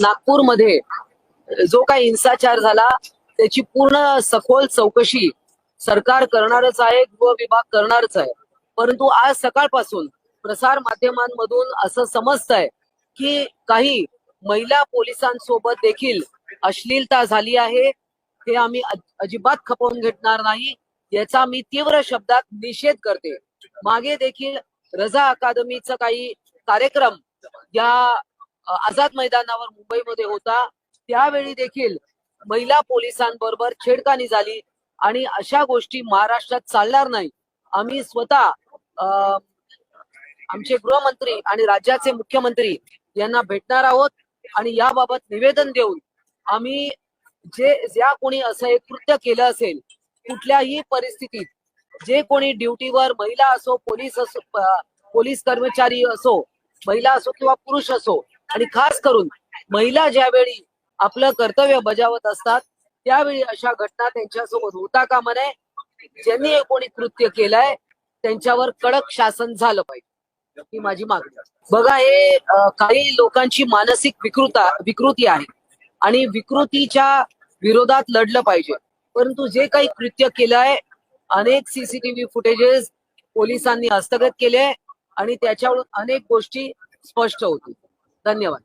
नागपूरमध्ये जो काही हिंसाचार झाला त्याची पूर्ण सखोल चौकशी सरकार करणारच आहे, गृह विभाग करणारच आहे. परंतु आज सकाळपासून प्रसार माध्यमांमधून असं समजतंय की काही महिला पोलिसांसोबत देखील अश्लीलता झाली आहे. हे आम्ही अजिबात खपवून घेणार नाही, याचा मी तीव्र शब्दात निषेध करते. मागे देखील रजा अकादमीचा काही कार्यक्रम या आझाद मैदानावर मुंबईमध्ये होता, त्यावेळी देखील महिला पोलिसांबरोबर छेडखानी झाली आणि अशा गोष्टी महाराष्ट्रात चालणार नाही. आम्ही स्वतः आमचे गृहमंत्री आणि राज्याचे मुख्यमंत्री यांना भेटणार आहोत आणि याबाबत निवेदन देऊन आम्ही ज्या कोणी असं एक कृत्य केलं असेल, कुठल्याही परिस्थितीत जे कोणी ड्युटीवर महिला असो, पोलीस कर्मचारी असो, महिला असो किंवा पुरुष असो, आणि खास करून महिला ज्यावेळी आपलं कर्तव्य बजावत असतात त्यावेळी अशा घटना त्यांच्यासोबत होता कामा नये. ज्यांनी हे कोणी कृत्य केलंय त्यांच्यावर कडक शासन झालं पाहिजे, ही माझी मागणी. बघा, हे काही लोकांची मानसिक विकृती आहे आणि विकृतीच्या विरोधात लढलं पाहिजे. परंतु जे काही कृत्य केलंय, अनेक सीसीटीव्ही फुटेजेस पोलिसांनी हस्तगत केले आणि त्याच्यावरून अनेक गोष्टी स्पष्ट होतील. धन्यवाद.